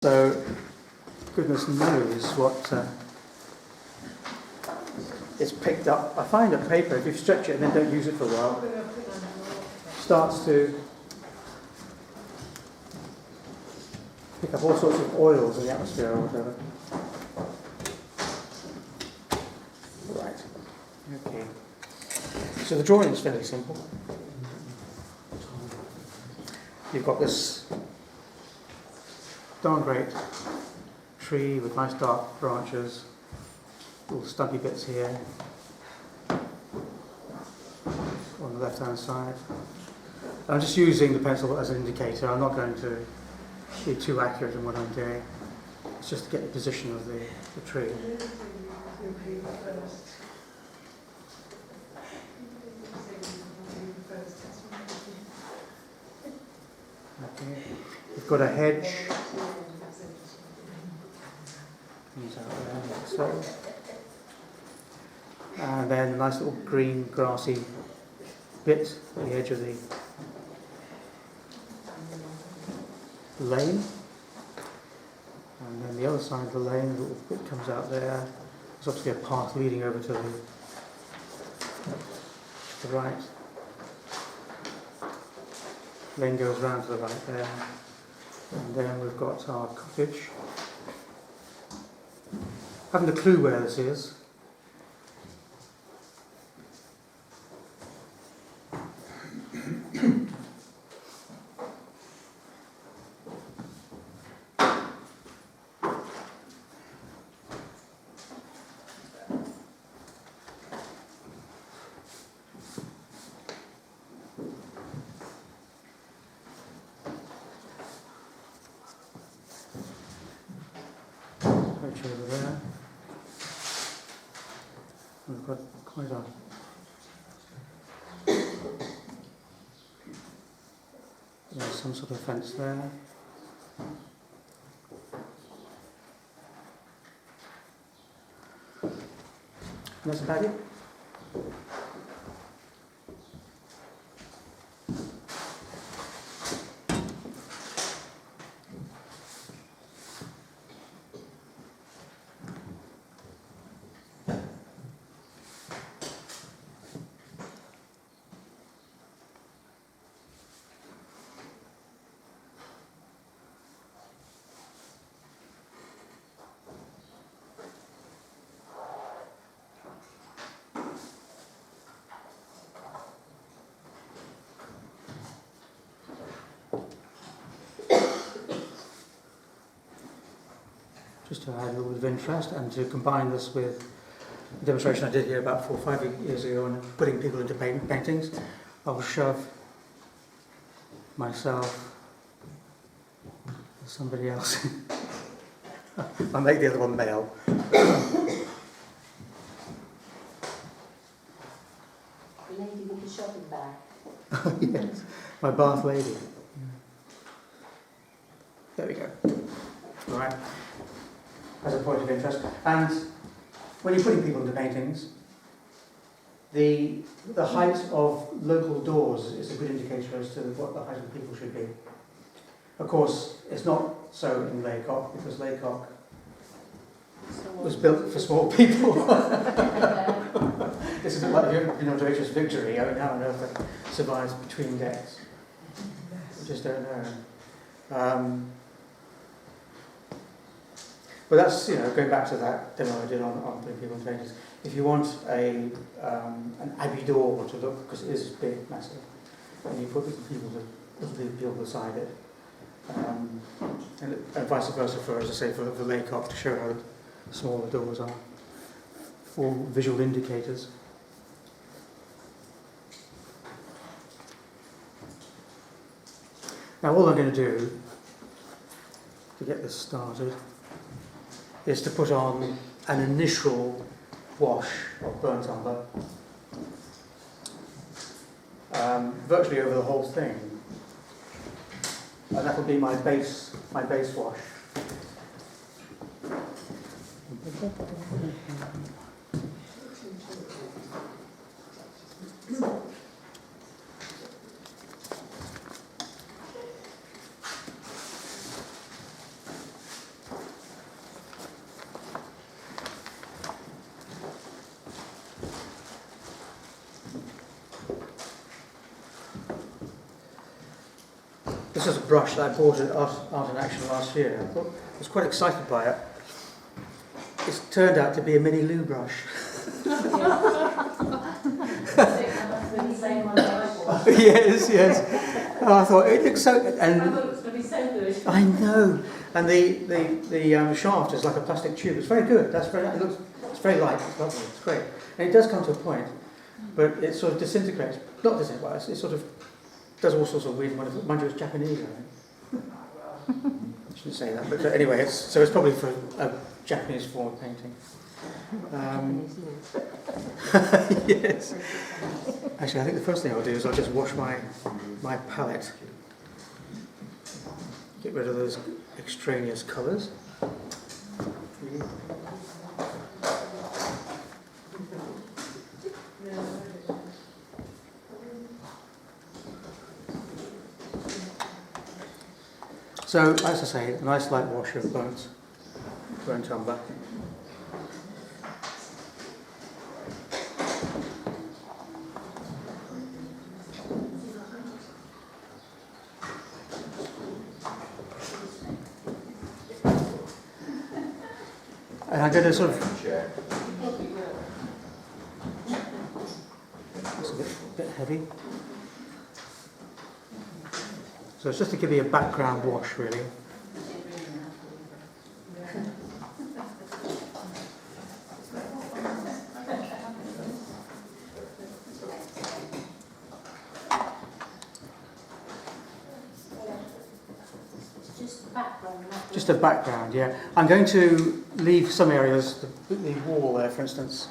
So, goodness knows what it's picked up. I find that paper, if you stretch it and then don't use it for a while, starts to pick up all sorts of oils in the atmosphere or whatever. Right. Okay. So the drawing is fairly simple. You've got this darn great tree with nice dark branches, little stumpy bits here on the left hand side. I'm just using the pencil as an indicator. I'm not going to be too accurate in what I'm doing. It's just to get the position of the tree. Okay. We've got a hedge. So, and then a nice little green grassy bit at the edge of the lane, and then the other side of the lane, a little bit comes out there. There's obviously a path leading over to the right. Lane goes round to the right there, and then we've got our cottage. I haven't a clue where this is. Over there. We've got quite a there's some sort of fence there. And that's about it. Just to add a little bit of interest and to combine this with the demonstration I did here about 4 or 5 years ago on putting people into paintings, I'll shove myself or somebody else. I'll make the other one male. The lady with the shopping bag. Oh yes, my bath lady. There we go. All right. As a point of interest. And when you're putting people into paintings, the height of local doors is a good indicator as to what the height of the people should be. Of course, it's not so in Lacock, because Lacock was built for small people. This is like the HMS Victory. I mean, how on earth it survives between decks? We just don't know. But that's, going back to that demo I did on putting people in paintings. If you want an abbey door to look, because it is big, massive, and you put people beside it, and vice versa for, as I say, for Lacock, to show how small the doors are, all visual indicators. Now all I'm going to do to get this started is to put on an initial wash of burnt umber, virtually over the whole thing, and that will be my base wash. This is a brush that I bought at Art in Action last year. I was quite excited by it. It's turned out to be a mini loo brush. Yes. Oh, I thought it looks so. And I thought it was going to be so good. I know. And the shaft is like a plastic tube. It's very good. It's very light. It's lovely. It's great. And it does come to a point, but it sort of disintegrates. Not disintegrates. It sort of does all sorts of weird. Mind you, it's Japanese. I think. I shouldn't say that, but anyway, it's probably for a Japanese form of painting. Yes. Actually, I think the first thing I'll do is I'll just wash my palette. Get rid of those extraneous colours. So, as I say, a nice light wash of burnt umber. And I'm going to sort of... It's a bit heavy. So it's just to give you a background wash, really. Just a background, yeah. I'm going to leave some areas, the wall there, for instance.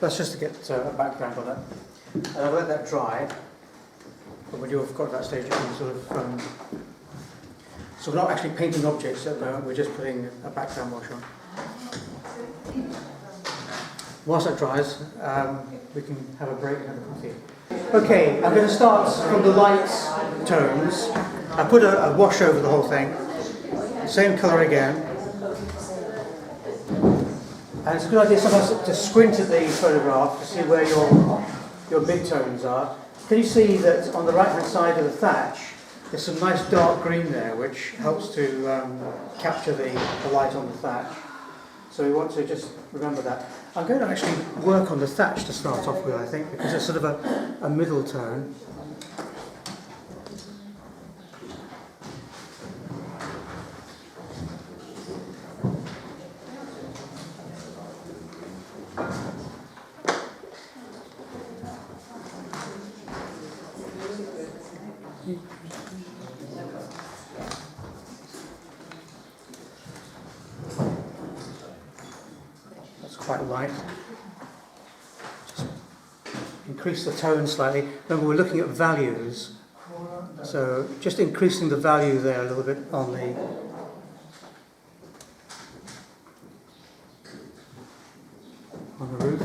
That's just to get a background on it. And I'll let that dry. But when you've got to that stage, you can sort of... so we're not actually painting objects at the moment, we're just putting a background wash on. Whilst that dries, we can have a break and have a coffee. Okay, I'm going to start from the light tones. I put a wash over the whole thing. Same colour again. And it's a good idea sometimes to squint at the photograph to see where your mid-tones are. Can you see that on the right-hand side of the thatch, there's some nice dark green there, which helps to capture the light on the thatch. So we want to just remember that. I'm going to actually work on the thatch to start off with, I think, because it's sort of a middle tone. That's quite light. Just increase the tone slightly. Remember, we're looking at values, so just increasing the value there a little bit on the roof,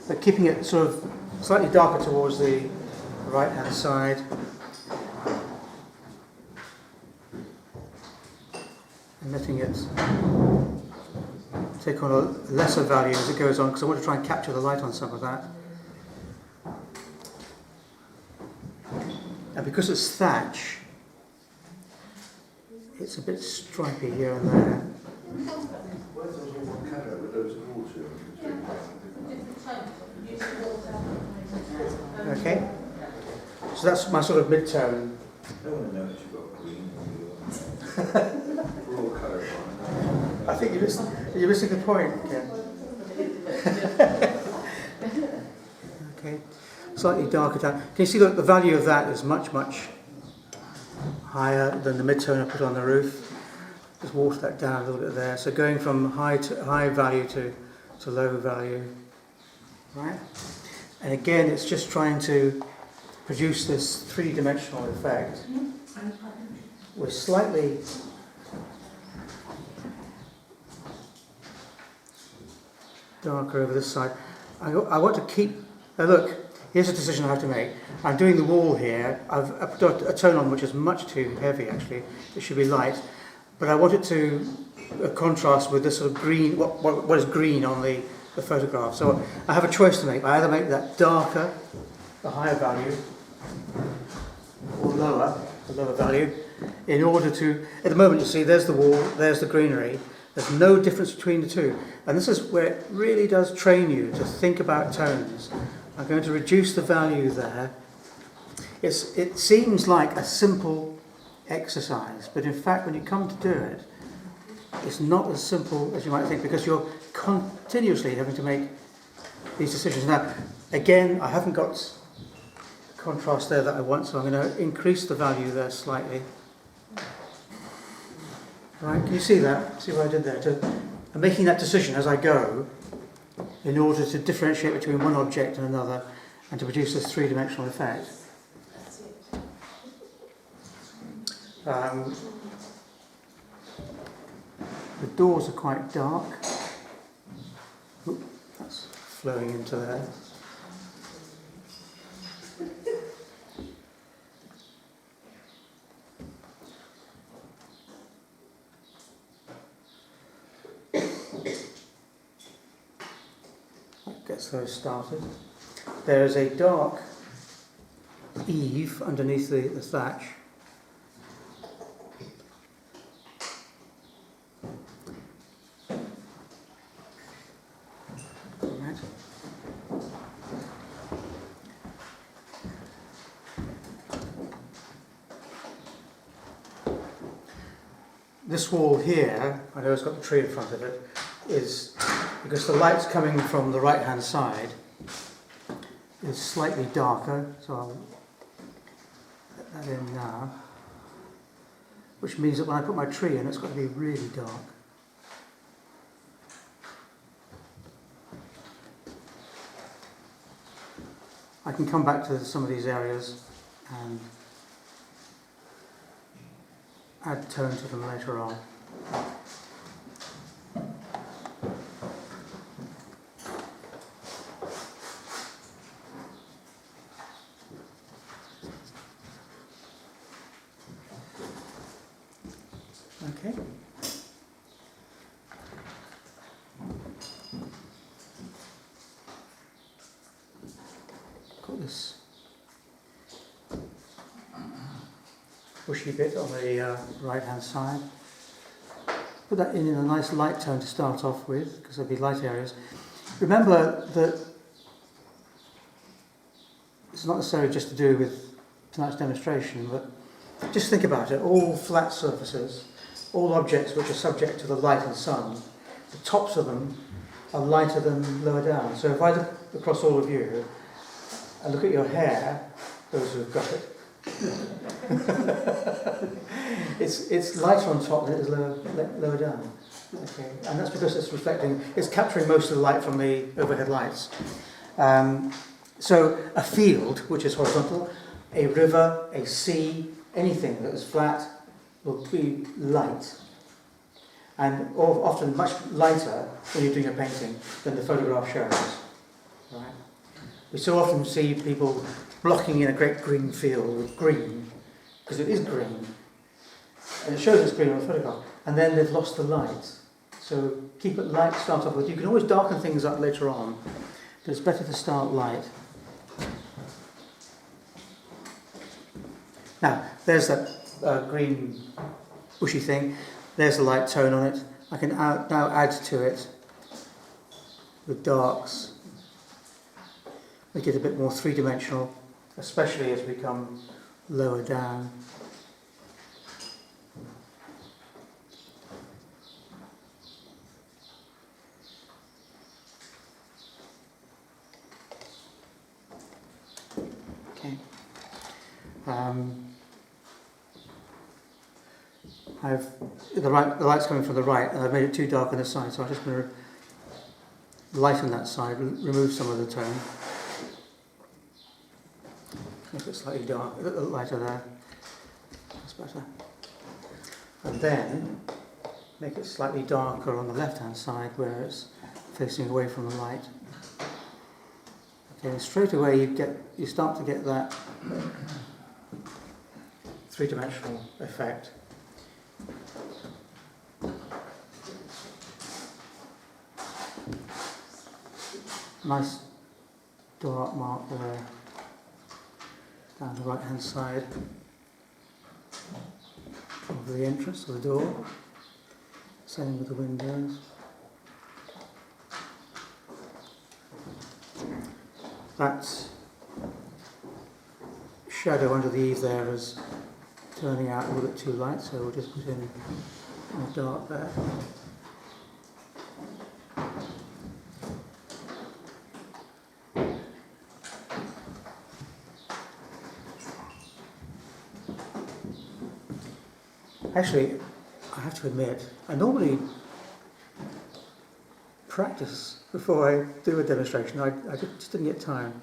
but keeping it sort of slightly darker towards the right-hand side. And letting it take on a lesser value as it goes on, because I want to try and capture the light on some of that. And because it's thatch, it's a bit stripy here and there. Okay, so that's my sort of mid-tone. No one knows you've got green. We're all colourblind. I think you're missing the point, Ken. Okay, slightly darker down. Can you see that the value of that is much, much higher than the mid-tone I put on the roof? just water that down a little bit there. So going from high value to low value, right? And again, it's just trying to produce this three-dimensional effect. We're slightly darker over this side. I want to keep. Now look, here's a decision I have to make. I'm doing the wall here. I've put a tone on which is much too heavy. Actually, it should be light, but I want it to contrast with this sort of green. What is green on the photograph? So I have a choice to make. I either make that darker, the higher value, or lower, the lower value, in order to. At the moment, you see, there's the wall, there's the greenery. There's no difference between the two. And this is where it really does train you to think about tones. I'm going to reduce the value there. It seems like a simple exercise, but in fact, when you come to do it, it's not as simple as you might think, because you're continuously having to make these decisions. Now, again, I haven't got the contrast there that I want, so I'm going to increase the value there slightly. Right, can you see that? See what I did there? I'm making that decision as I go in order to differentiate between one object and another and to produce this three-dimensional effect. The doors are quite dark. Oop, that's flowing into there. Gets those started. There is a dark eave underneath the thatch. Right. This wall here, I know it's got the tree in front of it, is because the light's coming from the right hand side, is slightly darker, so I'll let that in now, which means that when I put my tree in, it's got to be really dark. I can come back to some of these areas and add tone to them later on. Okay. Got this bushy bit on the right hand side. Put that in a nice light tone to start off with, because there'll be light areas. Remember that it's not necessarily just to do with tonight's demonstration, but just think about it. All flat surfaces, all objects which are subject to the light and sun, the tops of them are lighter than lower down. So if I look across all of you and look at your hair, those who've got it, it's lighter on top than it is lower down. Okay, and that's because it's capturing most of the light from the overhead lights. So a field, which is horizontal, a river, a sea, anything that is flat will be light, and often much lighter when you're doing a painting than the photograph shows. Right? We so often see people blocking in a great green field with green, because it is green, and it shows it's green on the photograph, and then they've lost the light. So keep it light to start off with. You can always darken things up later on, but it's better to start light. Now, there's that green bushy thing. There's the light tone on it. I can now add to it with darks. Make it a bit more three-dimensional, especially as we come lower down. Okay. the light's coming from the right, and I've made it too dark on this side, so I'm just going to lighten that side, remove some of the tone, make it slightly dark, a little lighter there. That's better. And then make it slightly darker on the left-hand side where it's facing away from the light. Okay, and straight away you start to get that three-dimensional effect. Nice dark mark there down the right-hand side of the entrance to the door. Same with the windows. That shadow under the eave there is turning out a little bit too light, so we'll just put in more dark there. Actually, I have to admit, I normally practice before I do a demonstration. I just didn't get time.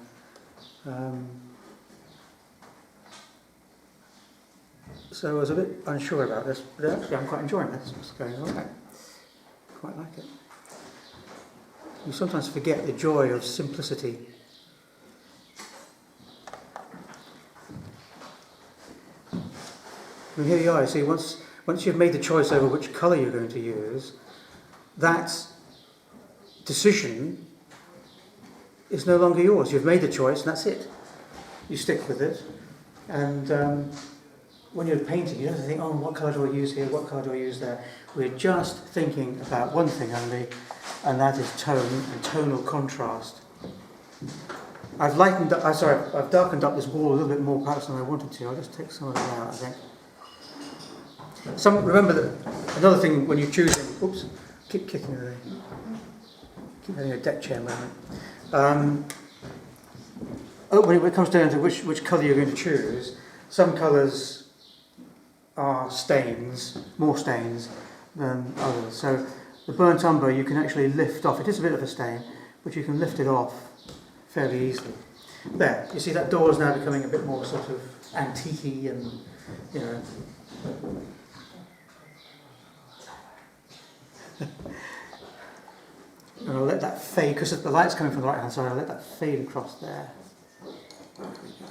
So I was a bit unsure about this, but actually I'm quite enjoying this. What's going on? I quite like it. You sometimes forget the joy of simplicity. And here you are, you see, once you've made the choice over which colour you're going to use, that decision is no longer yours. You've made the choice and that's it. You stick with it. And when you're painting, you don't have to think, oh, what colour do I use here, what colour do I use there? We're just thinking about one thing only, and that is tone and tonal contrast. I've darkened up this wall a little bit more perhaps than I wanted to. I'll just take some of it out, I think. Remember that another thing when you're choosing, oops, keep kicking it away. Keep having a deck chair moment. When it comes down to which colour you're going to choose, some colours are stains, more stains than others. So the burnt umber you can actually lift off. It is a bit of a stain, but you can lift it off fairly easily. There, you see that door is now becoming a bit more sort of antique-y and, you know. And I'll let that fade, because the light's coming from the right hand side, I'll let that fade across there. There we go.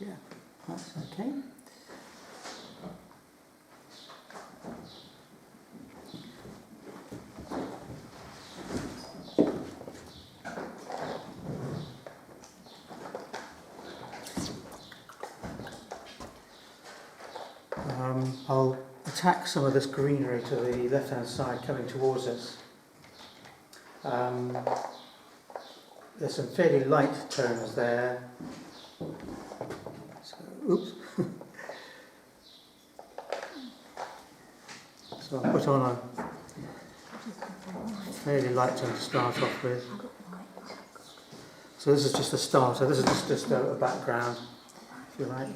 Yeah, that's okay. I'll attack some of this greenery to the left-hand side coming towards us. There's some fairly light tones there. So, oops. So I'll put on a fairly light tone to start off with. So this is just a starter. This is just a background, if you like.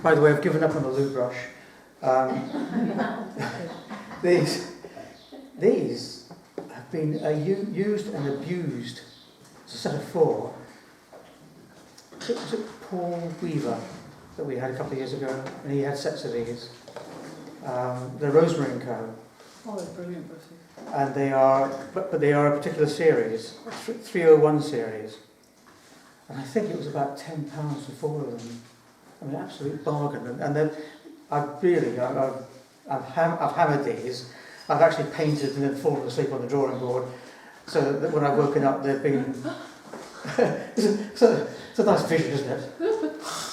By the way, I've given up on the loo brush. These have been used and abused. It's a set of 4. Was it Paul Weaver that we had a couple of years ago? And he had sets of these. They're Rosemary and Co. Oh, they're brilliant brushes. And they are, but they are a particular series, 301 series. And I think it was about £10 for 4 of them. I mean, absolute bargain. And then I've hammered these. I've actually painted and then fallen asleep on the drawing board, so that when I've woken up, they've been. It's a nice vision, isn't it?